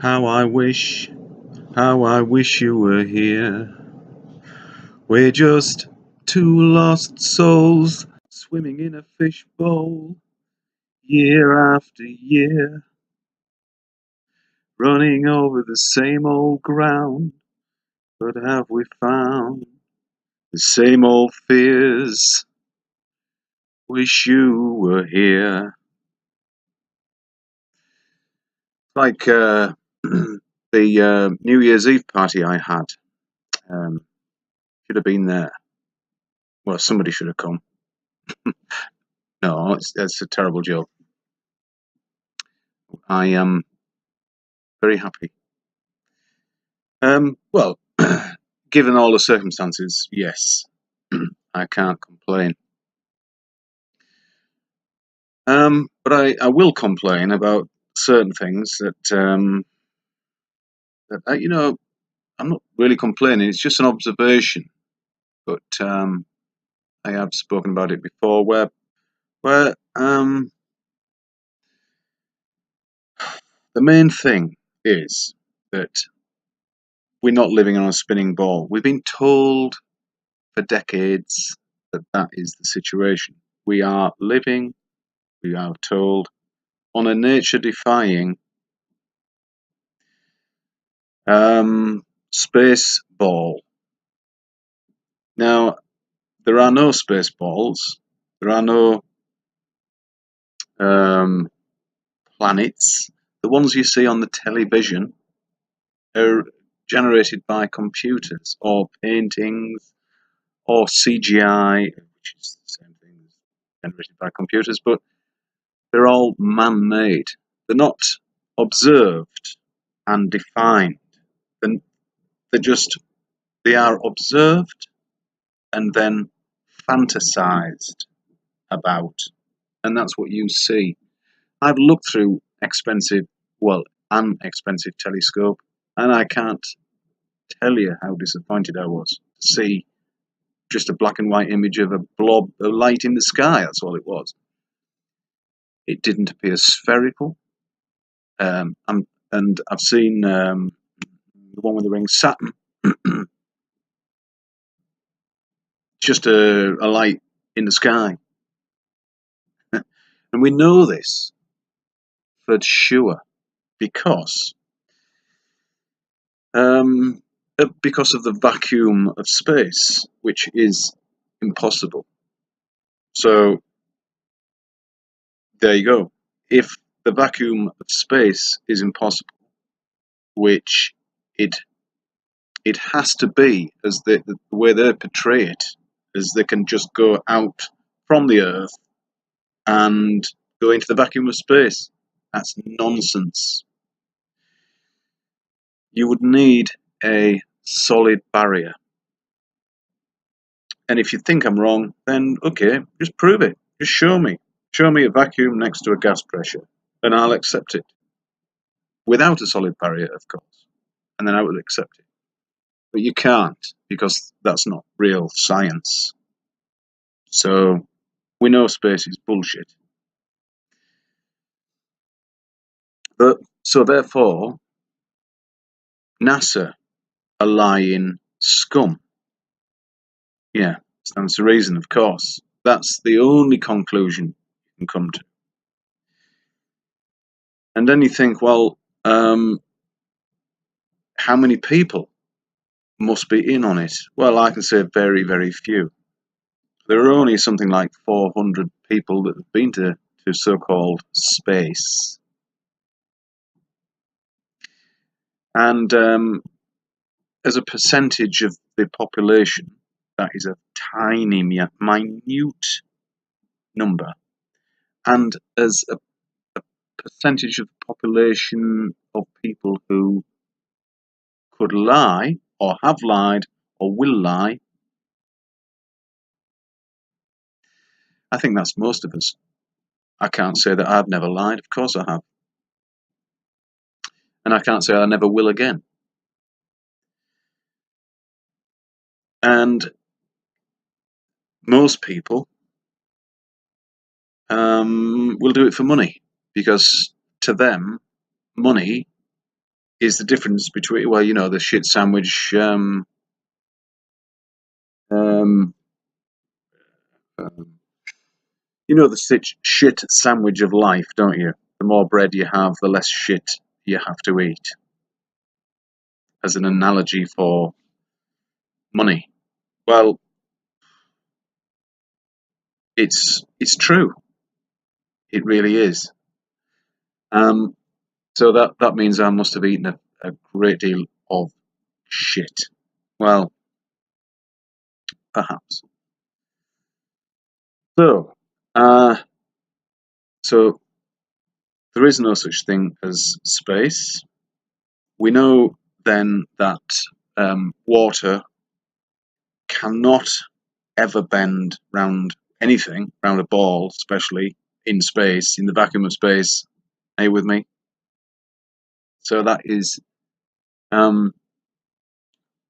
How I wish, how I wish you were here. We're just two lost souls swimming in a fishbowl, year after year, running over the same old ground. But have we found the same old fears? Wish you were here. Like the New Year's Eve party I had. Um, should have been there. Well, somebody should have come. No, it's a terrible joke. I am very happy. Well, given all the circumstances, yes, I can't complain. But I will complain about certain things that I'm not really complaining. It's just an observation. But I have spoken about it before, where the main thing is that we're not living on a spinning ball. We've been told for decades that that is the situation. We are living, we are told, on a nature-defying space ball. Now, there are no space balls. There are no planets. The ones you see on the television are generated by computers or paintings or CGI, which is the same thing as generated by computers, but they're all man-made. They're not observed and defined. Then they are observed and then fantasized about, and that's what you see. I've looked through an expensive telescope, and I can't tell you how disappointed I was to see just a black and white image of a blob of light in the sky. That's all it was. It didn't appear spherical. And I've seen the one with the ring, Saturn. Just a light in the sky. And we know this for sure because because of the vacuum of space, which is impossible. So there you go. If the vacuum of space is impossible, which it has to be, as the way they portray it, is they can just go out from the Earth and go into the vacuum of space. That's nonsense. You would need a solid barrier. And if you think I'm wrong, then okay, just prove it. Just show me. Show me a vacuum next to a gas pressure, and I'll accept it. Without a solid barrier, of course. And then I would accept it. But you can't, because that's not real science. So we know space is bullshit. But so therefore, NASA are lying scum. Yeah, stands to reason, of course. That's the only conclusion you can come to. And then you think, well, how many people must be in on it? Well, I can say very, very few. There are only something like 400 people that have been to so-called space. And as a percentage of the population, that is a tiny, minute number. And as a percentage of the population of people who could lie, or have lied, or will lie, I think that's most of us. I can't say that I've never lied. Of course I have. And I can't say I never will again. And most people will do it for money, because to them, money is the difference between, well, you know, the shit sandwich, um, you know, the shit sandwich of life, don't you? The more bread you have, the less shit you have to eat. As an analogy for money. Well, it's true. It really is. Um, so that means I must have eaten a great deal of shit. Well, perhaps. So, uh, so there is no such thing as space. We know then that water cannot ever bend round anything, round a ball, especially in space, in the vacuum of space. Are you with me? So that is, um,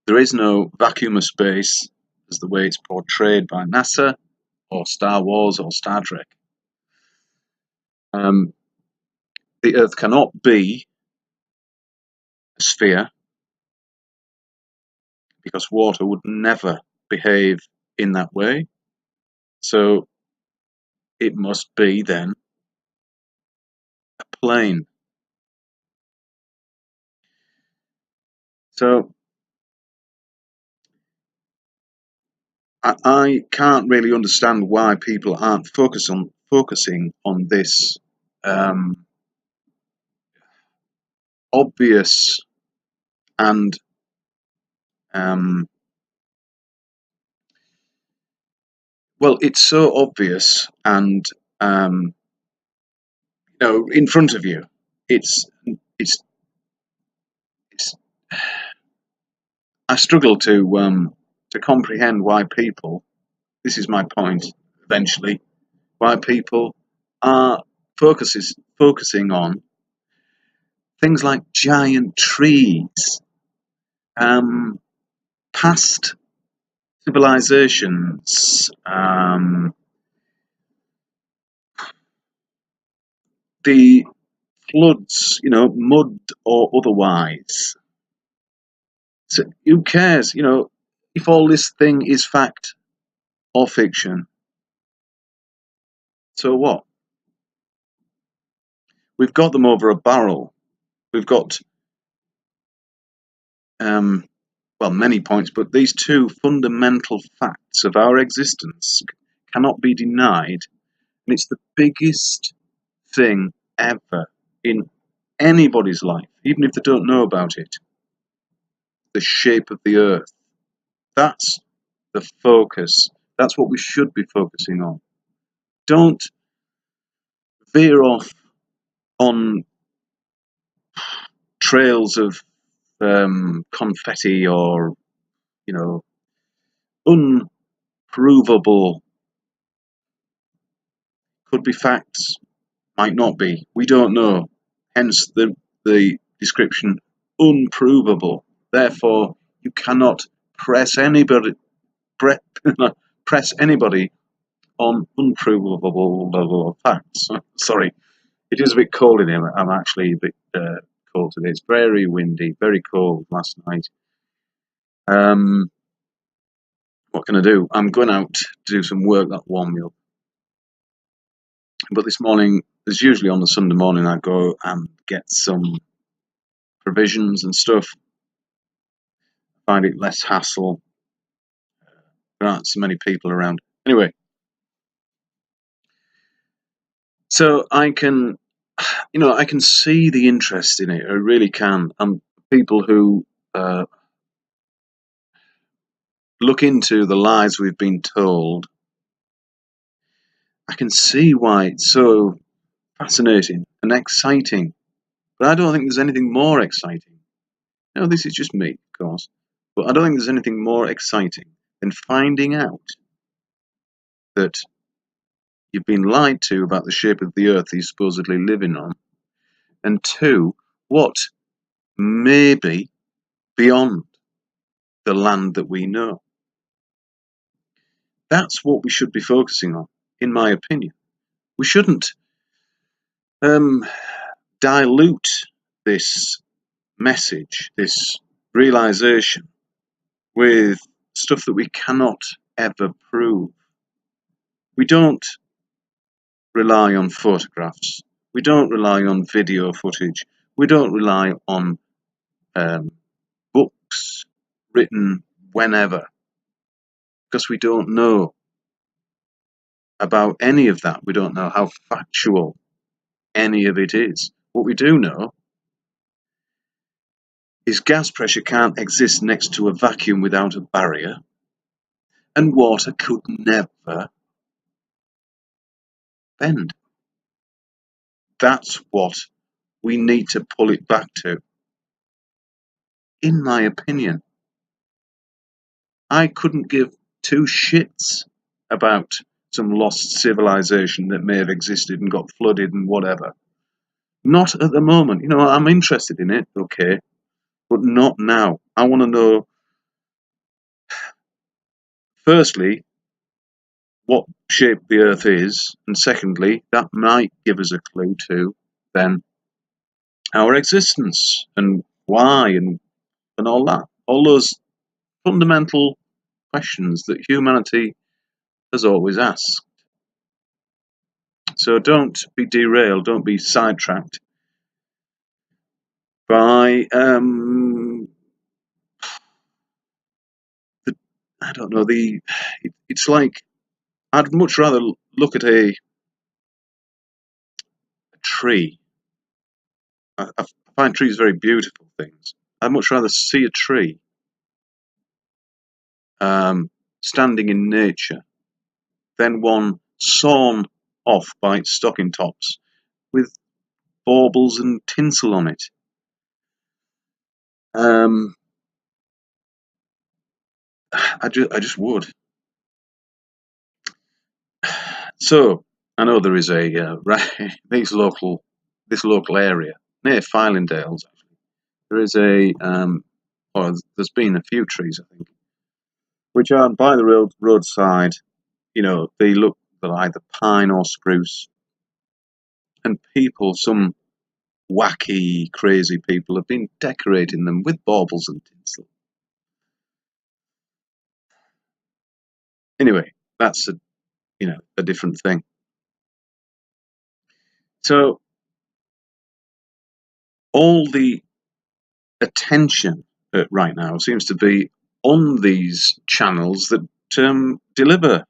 there is no vacuum of space as the way it's portrayed by NASA or Star Wars or Star Trek. Um, the Earth cannot be a sphere because water would never behave in that way. So it must be then a plane. So I can't really understand why people aren't focusing on this um, obvious and well, it's so obvious and you know, in front of you. It's it's it's. I struggle to comprehend why people. This is my point. Eventually, why people are focusing on things like giant trees, um, past civilizations, the floods, you know, mud or otherwise. So who cares, you know, if all this thing is fact or fiction? So what? We've got them over a barrel. We've got um, well, many points, but these two fundamental facts of our existence cannot be denied, and it's the biggest thing ever in anybody's life, even if they don't know about it. The shape of the earth. That's the focus. That's what we should be focusing on. Don't veer off on trails of confetti or, you know, unprovable, could be facts, might not be. We don't know. Hence the description unprovable. Therefore, you cannot press anybody press anybody on unprovable facts. Sorry, it is a bit cold in here. I'm actually a bit cold today. It's very windy, very cold last night. What can I do? I'm going out to do some work that warm me up. But this morning, as usually on the Sunday morning, I go and get some provisions and stuff. Find it less hassle. There aren't so many people around. Anyway, so I can, you know, I can see the interest in it. I really can. And people who look into the lies we've been told, I can see why it's so fascinating and exciting. But I don't think there's anything more exciting. No, this is just me, of course. But I don't think there's anything more exciting than finding out that you've been lied to about the shape of the earth you're supposedly living on. And two, what may be beyond the land that we know. That's what we should be focusing on, in my opinion. We shouldn't dilute this message, this realization, with stuff that we cannot ever prove. We don't rely on photographs. We don't rely on video footage. We don't rely on books written whenever, because we don't know about any of that. We don't know how factual any of it is. What we do know is gas pressure can't exist next to a vacuum without a barrier, and water could never bend. That's what we need to pull it back to. In my opinion, I couldn't give two shits about some lost civilization that may have existed and got flooded and whatever. Not at the moment. You know, I'm interested in it, okay, but not now. I want to know, firstly, what shape the Earth is, and secondly, that might give us a clue to then our existence and why and all that. All those fundamental questions that humanity has always asked. So don't be derailed, don't be sidetracked by I don't know, it's like I'd much rather look at a tree. I find trees very beautiful things. I'd much rather see a tree standing in nature than one sawn off by its stocking tops with baubles and tinsel on it. I just would. So I know there is a this local area near Fylingdales. Actually, there is a or there's been a few trees, I think, which are by the roadside. You know, they're either pine or spruce, and people, some wacky, crazy people, have been decorating them with baubles and tinsel. Anyway, that's a different thing. So all the attention right now seems to be on these channels that deliver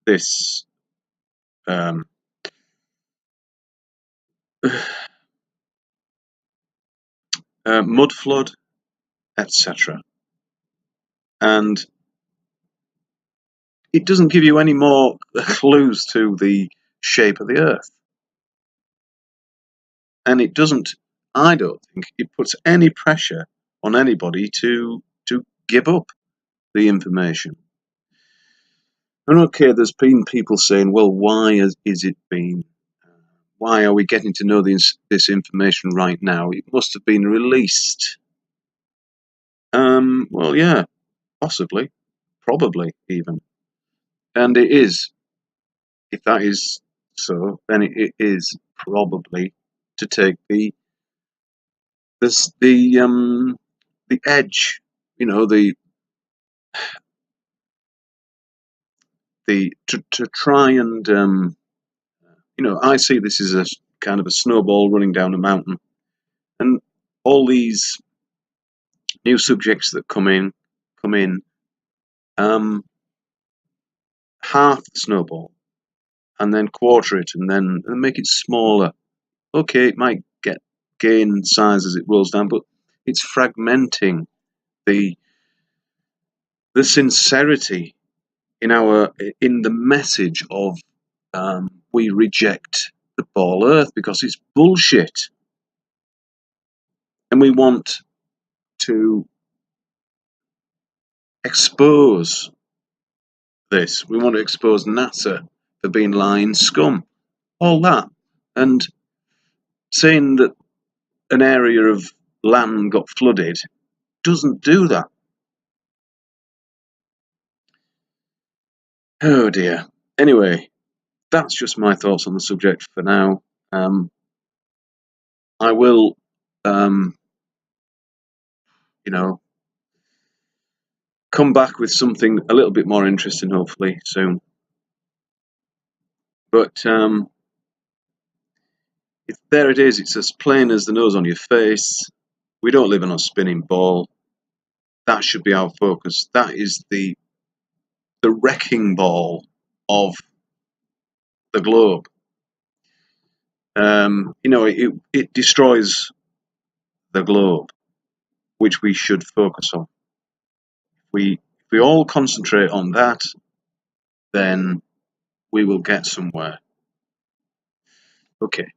this mud flood, etc. And it doesn't give you any more clues to the shape of the Earth. And it doesn't, I don't think, it puts any pressure on anybody to give up the information. And okay, there's been people saying, well, why is it been? Why are we getting to know this information right now? It must have been released. Well, yeah, possibly, probably even. And it is. If that is so, then it is probably to take the edge, you know, to try and I see this as a kind of a snowball running down a mountain, and all these new subjects that come in, half the snowball, and then quarter it, and then make it smaller. Okay, it might gain size as it rolls down, but it's fragmenting the sincerity in the message of we reject the ball Earth because it's bullshit, and we want to expose this. We want to expose NASA for being lying scum, all that, and saying that an area of land got flooded doesn't do that. Oh dear. Anyway, that's just my thoughts on the subject for now. I will you know, come back with something a little bit more interesting, hopefully soon. But there it is. It's as plain as the nose on your face. We don't live on a spinning ball. That should be our focus. That is the wrecking ball of the globe. It destroys the globe, which we should focus on. If we all concentrate on that, then we will get somewhere. Okay.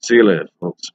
See you later, folks.